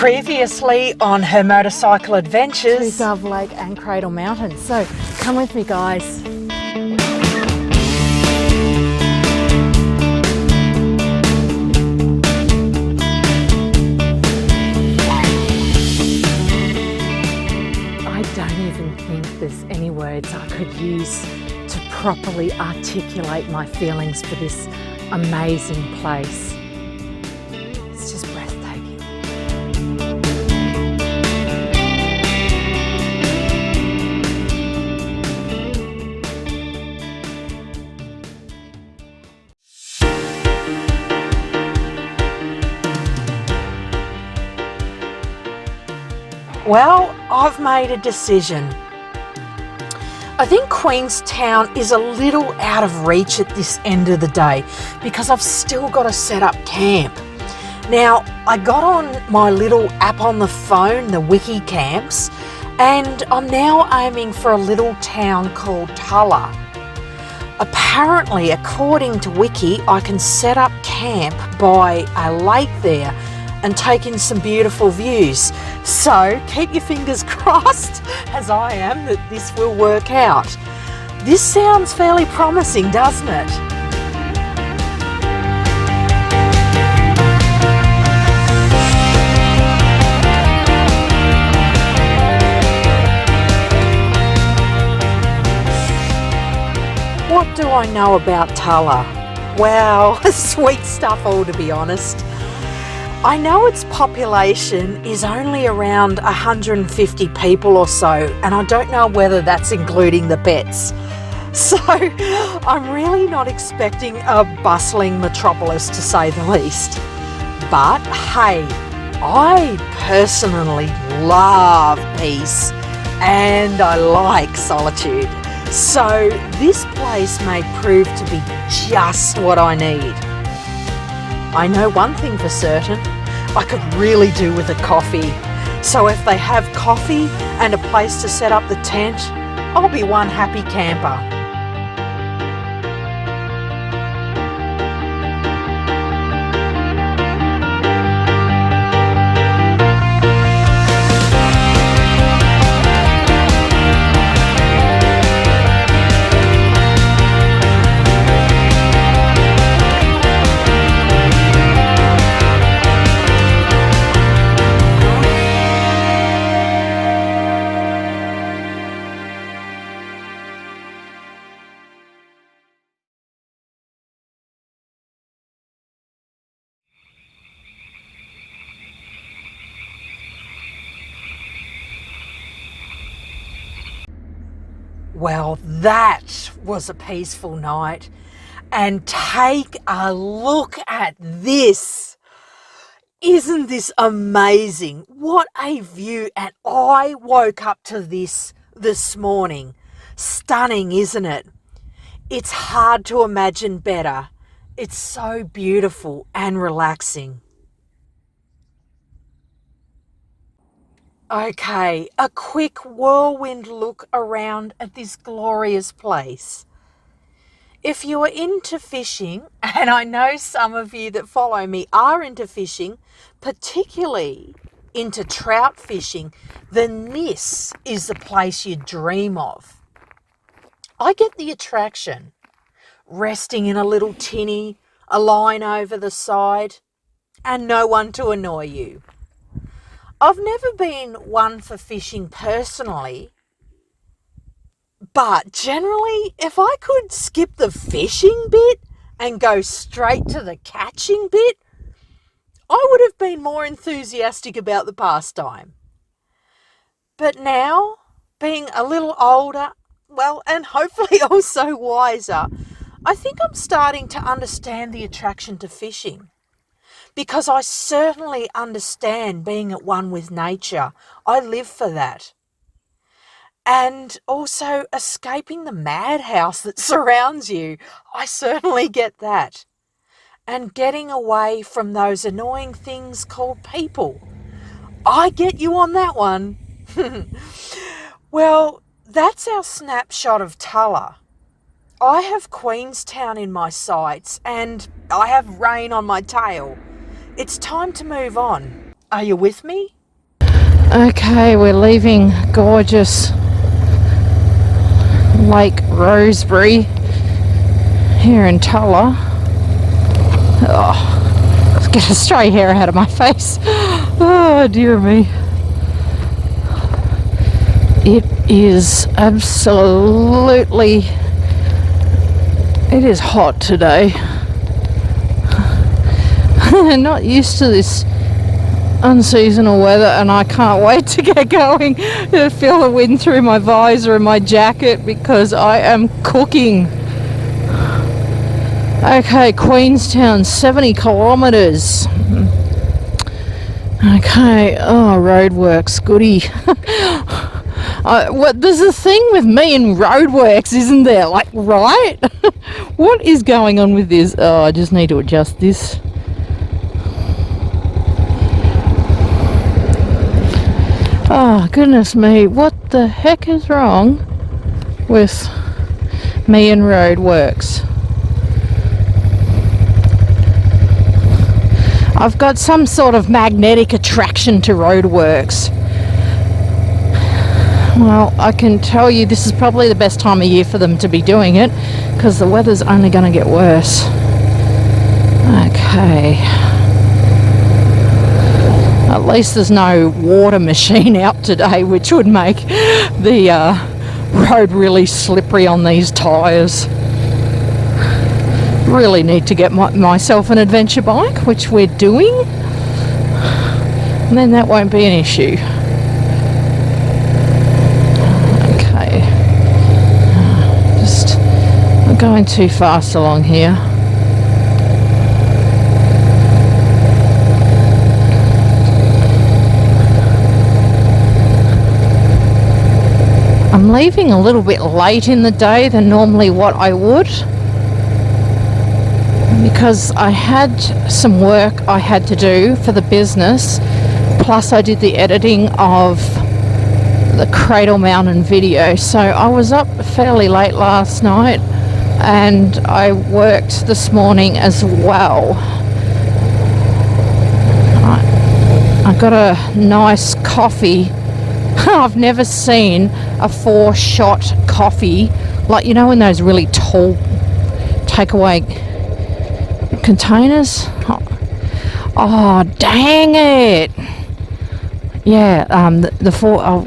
Previously on her motorcycle adventures to Dove Lake and Cradle Mountain. So come with me, guys. I don't even think there's any words I could use to properly articulate my feelings for this amazing place. It's just breathtaking. Well, I've made a decision. I think Queenstown is a little out of reach at this end of the day because I've still got to set up camp. Now, I got on my little app on the phone, the Wiki Camps, and I'm now aiming for a little town called Tulla. Apparently, according to Wiki, I can set up camp by a lake there and take in some beautiful views. So keep your fingers crossed, as I am, that this will work out. This sounds fairly promising, doesn't it? What do I know about Tulla? Wow, sweet stuff all, to be honest. I know its population is only around 150 people or so, and I don't know whether that's including the pets. So I'm really not expecting a bustling metropolis, to say the least. But hey, I personally love peace and I like solitude. So this place may prove to be just what I need. I know one thing for certain, I could really do with a coffee. So if they have coffee and a place to set up the tent, I'll be one happy camper. Well, that was a peaceful night. And take a look at this. Isn't this amazing? What a view. And I woke up to this morning. Stunning, isn't it? It's hard to imagine better. It's so beautiful and relaxing. Okay, a quick whirlwind look around at this glorious place. If you are into fishing, and I know some of you that follow me are into fishing, particularly into trout fishing, then this is the place you dream of. I get the attraction. Resting in a little tinny, a line over the side, and no one to annoy you. I've never been one for fishing personally, but generally, if I could skip the fishing bit and go straight to the catching bit, I would have been more enthusiastic about the pastime. But now, being a little older, well, and hopefully also wiser, I think I'm starting to understand the attraction to fishing. Because I certainly understand being at one with nature. I live for that. And also escaping the madhouse that surrounds you. I certainly get that. And getting away from those annoying things called people. I get you on that one. Well, that's our snapshot of Tulla. I have Queenstown in my sights and I have rain on my tail. It's time to move on. Are you with me? Okay, we're leaving gorgeous Lake Rosebery here in Tulla. Oh, let's get a stray hair out of my face. Oh, dear me. It is absolutely... It is hot today. I'm not used to this unseasonal weather, and I can't wait to get going. I feel the wind through my visor and my jacket because I am cooking. Okay, Queenstown, 70 kilometres. Okay, oh, roadworks, goody. There's a thing with me and roadworks, isn't there? Like, right? What is going on with this? Oh, I just need to adjust this. Oh, goodness me. What the heck is wrong with me and roadworks? I've got some sort of magnetic attraction to roadworks. Well, I can tell you this is probably the best time of year for them to be doing it because the weather's only going to get worse. Okay. At least there's no water machine out today, which would make the road really slippery on these tyres. Really need to get myself an adventure bike, which we're doing, and then that won't be an issue. Okay, just I'm going too fast along here. I'm leaving a little bit late in the day than normally what I would, because I had some work I had to do for the business, plus I did the editing of the Cradle Mountain video. So I was up fairly late last night and I worked this morning as well. I got a nice coffee. I've never seen a 4-shot coffee, like, you know, in those really tall takeaway containers. Oh, dang it. Yeah, the four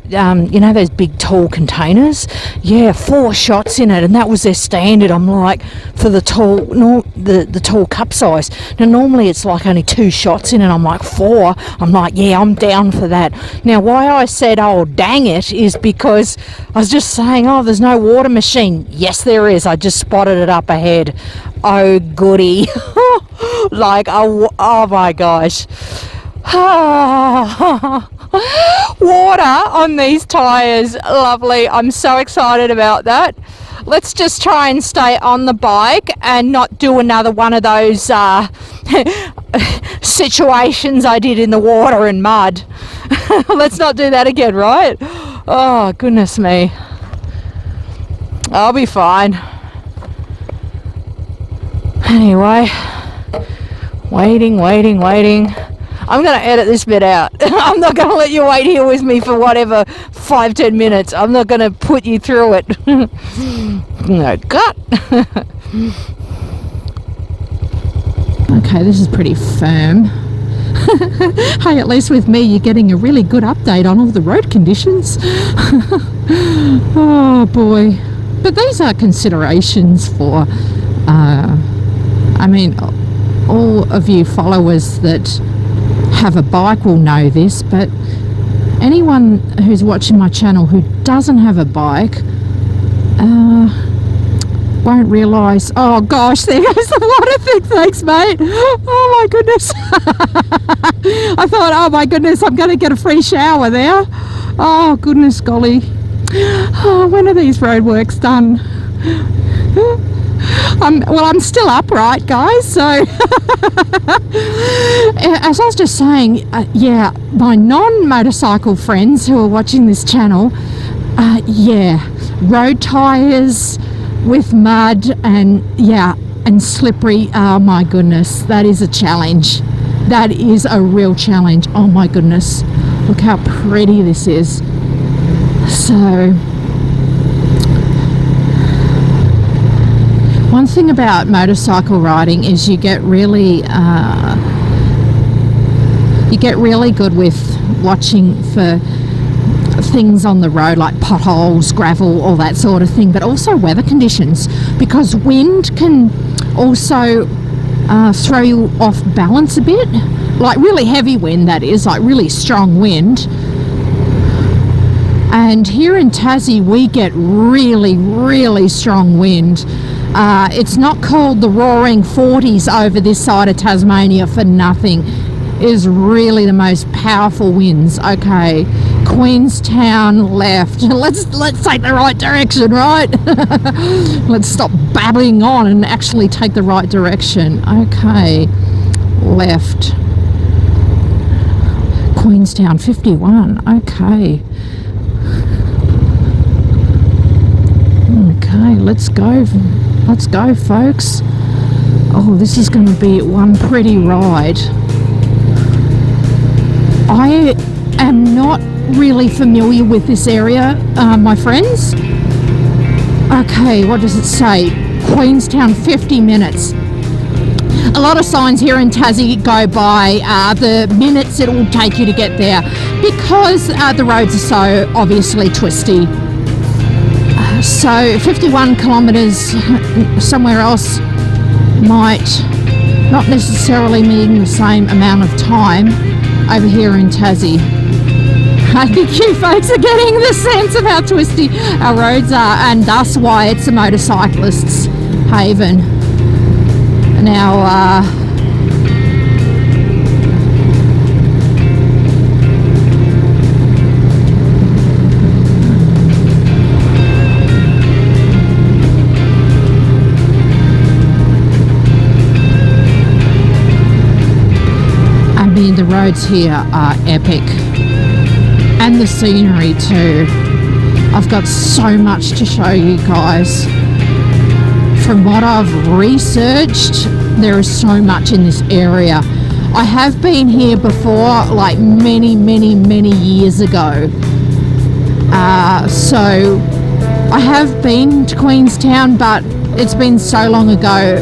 you know, those big tall containers. Yeah, 4 shots in it, and that was their standard. I'm like, for the tall, the tall cup size. Now normally it's like only 2 shots in it. I'm like 4. I'm like, yeah, I'm down for that. Now why I said, oh dang it, is because I was just saying, oh, there's no water machine. Yes, there is. I just spotted it up ahead. Oh goody. Like, oh my gosh. Water on these tyres, lovely. I'm so excited about that. Let's just try and stay on the bike and not do another one of those situations I did in the water and mud. Let's not do that again, right? Oh goodness me, I'll be fine. Anyway, waiting. I'm going to edit this bit out. I'm not going to let you wait here with me for whatever 5-10 minutes. I'm not going to put you through it. No, cut. Okay, this is pretty firm. Hey, at least with me you're getting a really good update on all the road conditions. Oh boy. But these are considerations for, I mean, all of you followers that have a bike will know this, but anyone who's watching my channel who doesn't have a bike won't realise. Oh gosh, there goes the water thing. Thanks, mate. Oh my goodness. I thought, oh my goodness, I'm going to get a free shower there. Oh goodness golly. Oh, when are these roadworks done? I'm still upright, guys, so as I was just saying, yeah, my non-motorcycle friends who are watching this channel, yeah, road tyres with mud and, yeah, and slippery, oh my goodness, that is a challenge. that is a real challenge. Oh my goodness, look how pretty this is. So one thing about motorcycle riding is you get really good with watching for things on the road, like potholes, gravel, all that sort of thing, but also weather conditions, because wind can also throw you off balance a bit, like really heavy wind, that is, like really strong wind. And here in Tassie we get really strong wind. It's not called the roaring 40s over this side of Tasmania for nothing. It is really the most powerful winds. Okay, Queenstown left. Let's take the right direction, right? Let's stop babbling on and actually take the right direction. Okay, left. Queenstown 51. Okay. Okay, let's go, folks. Oh, this is going to be one pretty ride. I am not really familiar with this area, my friends. Okay, what does it say? Queenstown, 50 minutes. A lot of signs here in Tassie go by the minutes it will take you to get there, because the roads are so obviously twisty. So 51 kilometres somewhere else might not necessarily mean the same amount of time over here in Tassie. I think you folks are getting the sense of how twisty our roads are, and thus why it's a motorcyclist's haven. Now, the roads here are epic, and the scenery too. I've got so much to show you guys. From what I've researched, there is so much in this area. I have been here before, like many years ago. So I have been to Queenstown, but it's been so long ago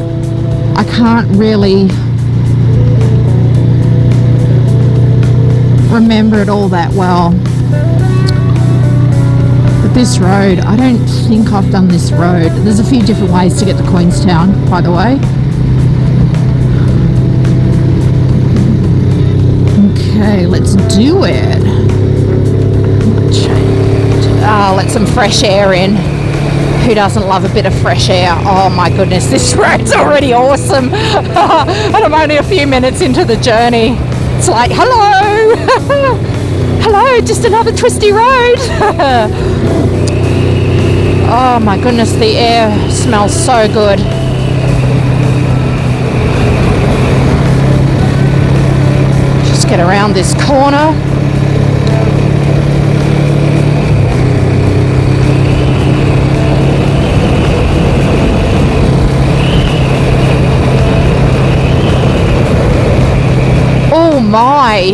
I can't really remember it all that well. But this road, I don't think I've done this road. There's a few different ways to get to Queenstown, by the way. Okay, let's do it. Let some fresh air in. Who doesn't love a bit of fresh air? Oh my goodness, this road's already awesome. And I'm only a few minutes into the journey. It's like, hello! Hello, just another twisty road. Oh my goodness, the air smells so good. Just get around this corner. Oh my!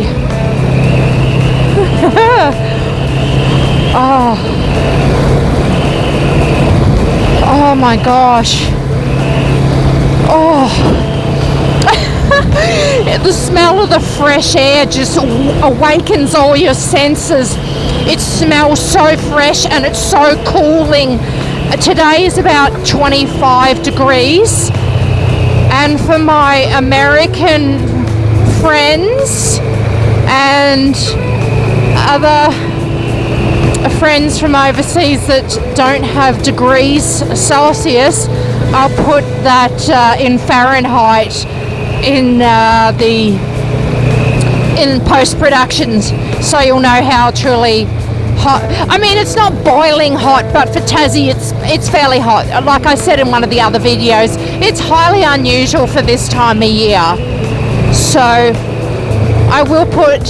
Oh my gosh. Oh. The smell of the fresh air just awakens all your senses. It smells so fresh and it's so cooling. Today is about 25 degrees. And for my American friends and other friends from overseas that don't have degrees Celsius, I'll put that in Fahrenheit in post-productions, so you'll know how truly hot. I mean, it's not boiling hot, but for Tassie it's fairly hot. Like I said in one of the other videos, it's highly unusual for this time of year. So I will put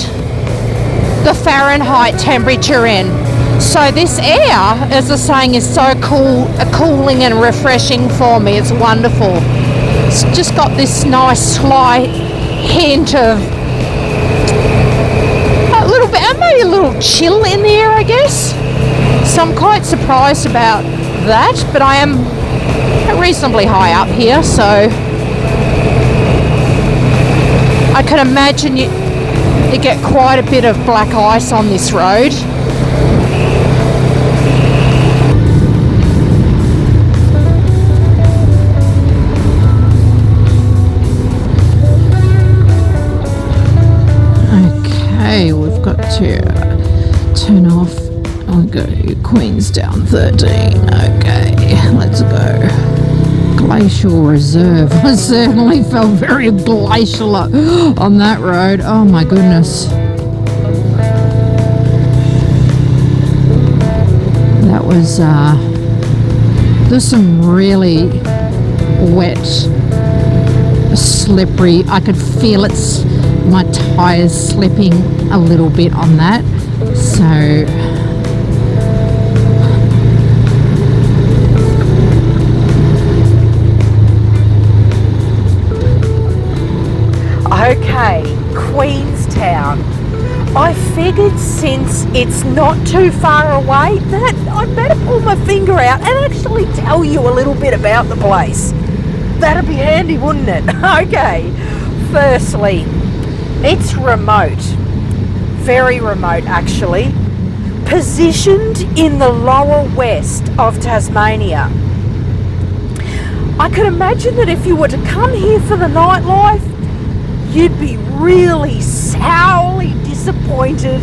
the Fahrenheit temperature in. So this air, as I was saying, is so cooling and refreshing for me. It's wonderful. It's just got this nice slight hint of a little bit, maybe a little chill in the air, I guess. So I'm quite surprised about that, but I am reasonably high up here, so I can imagine you get quite a bit of black ice on this road. Okay, we've got to turn off and go Queenstown 13. Okay, let's go. Glacial Reserve. I certainly felt very glacial on that road. Oh my goodness. That was, there's some really wet, slippery, I could feel my tyres slipping a little bit on that. So okay, Queenstown. I figured since it's not too far away that I'd better pull my finger out and actually tell you a little bit about the place. That'd be handy, wouldn't it? Okay, firstly, it's remote. Very remote, actually. Positioned in the lower west of Tasmania. I could imagine that if you were to come here for the nightlife, you'd be really sourly disappointed,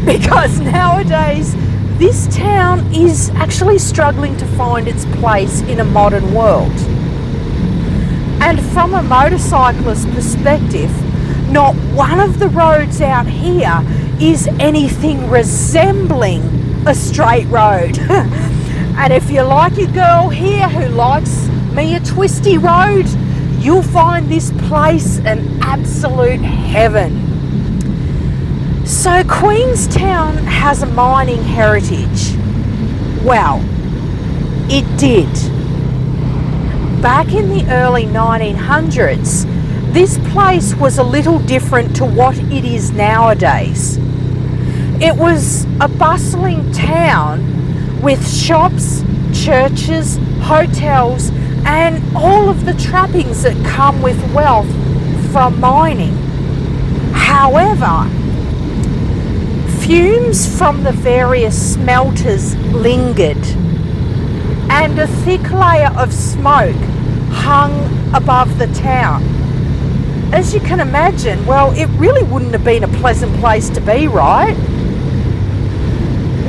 because nowadays this town is actually struggling to find its place in a modern world. And from a motorcyclist perspective, not one of the roads out here is anything resembling a straight road. And if you're like your girl here who likes me a twisty road, you'll find this place an absolute heaven. So Queenstown has a mining heritage. Well, it did. Back in the early 1900s, this place was a little different to what it is nowadays. It was a bustling town with shops, churches, hotels, and all of the trappings that come with wealth from mining. However, fumes from the various smelters lingered, and a thick layer of smoke hung above the town. As you can imagine, well, it really wouldn't have been a pleasant place to be, right?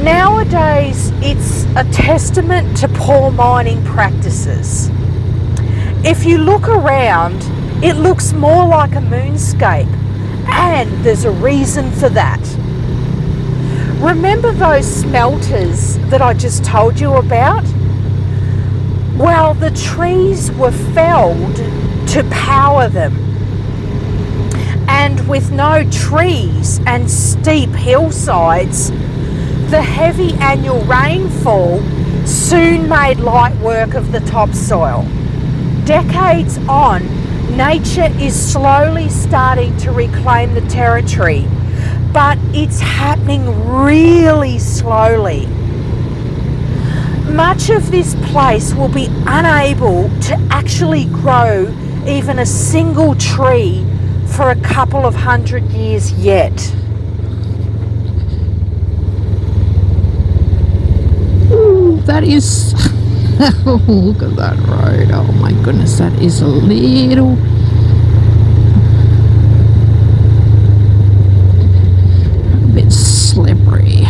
Nowadays, it's a testament to poor mining practices. If you look around, it looks more like a moonscape, and there's a reason for that. Remember those smelters that I just told you about? Well, the trees were felled to power them. And with no trees and steep hillsides, the heavy annual rainfall soon made light work of the topsoil. Decades on, nature is slowly starting to reclaim the territory, but it's happening really slowly. Much of this place will be unable to actually grow even a single tree for a couple of 100 years yet. Ooh, that is... Oh, look at that road. Oh my goodness, that is a little... a bit slippery.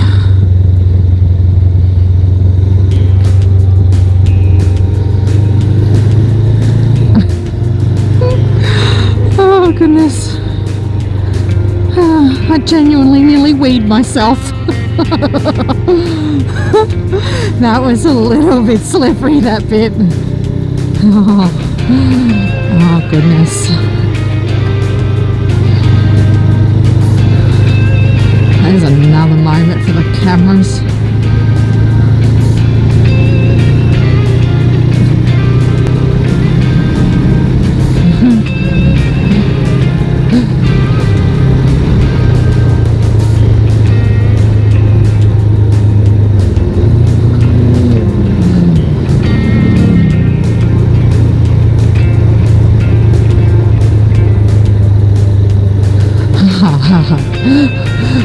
Oh goodness. I genuinely nearly weed myself. That was a little bit slippery, that bit. Oh goodness. There's another moment for the cameras.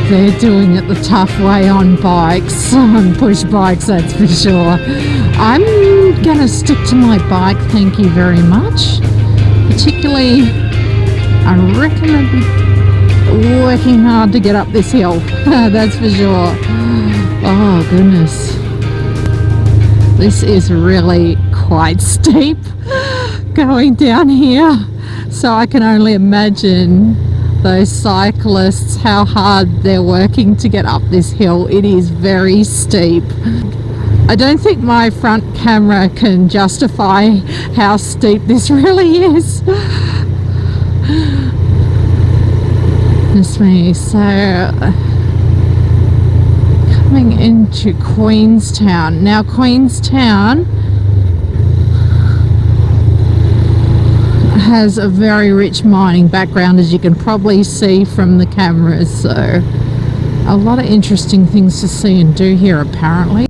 they're doing it the tough way on bikes, on push bikes, that's for sure. I'm gonna stick to my bike, thank you very much. Particularly, I reckon I'd be working hard to get up this hill, that's for sure. Oh goodness. This is really quite steep going down here. So I can only imagine those cyclists, how hard they're working to get up this hill. It is very steep. I don't think my front camera can justify how steep this really is. Goodness me. So coming into Queenstown. Now Queenstown has a very rich mining background, as you can probably see from the cameras, so a lot of interesting things to see and do here apparently.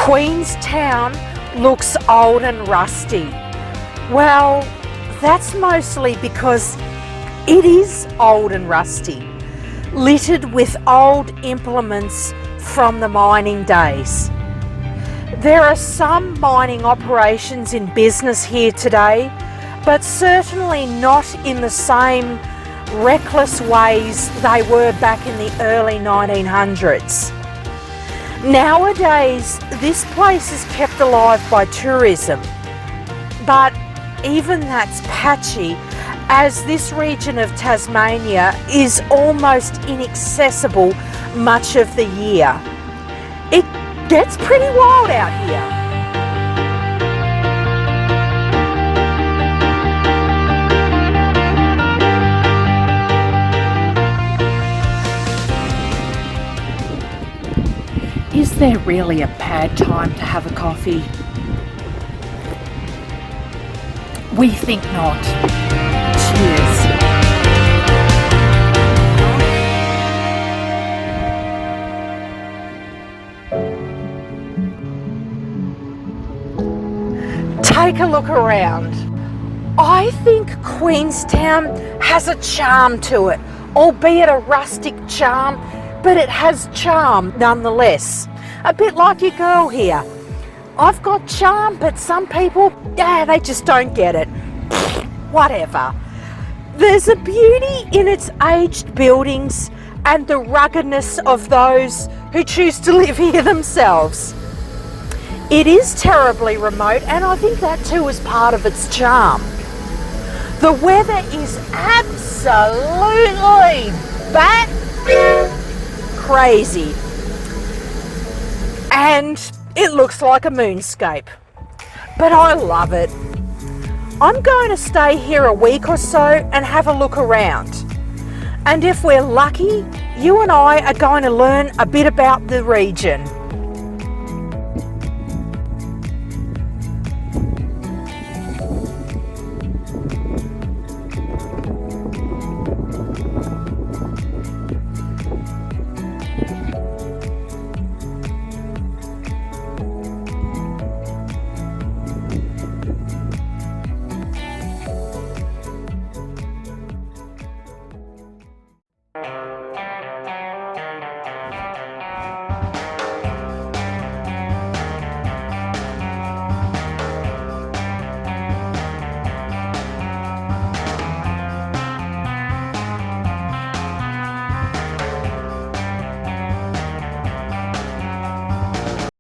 Queenstown looks old and rusty. Well, that's mostly because it is old and rusty, littered with old implements from the mining days. There are some mining operations in business here today, but certainly not in the same reckless ways they were back in the early 1900s. Nowadays, this place is kept alive by tourism, but even that's patchy, as this region of Tasmania is almost inaccessible much of the year. It gets pretty wild out here. Is there really a bad time to have a coffee? We think not. Cheers. Take a look around. I think Queenstown has a charm to it, albeit a rustic charm, but it has charm nonetheless. A bit like your girl here. I've got charm, but some people, they just don't get it. Whatever. There's a beauty in its aged buildings and the ruggedness of those who choose to live here themselves. It is terribly remote, and I think that too is part of its charm. The weather is absolutely crazy, and it looks like a moonscape, but I love it. I'm going to stay here a week or so and have a look around, and if we're lucky, you and I are going to learn a bit about the region.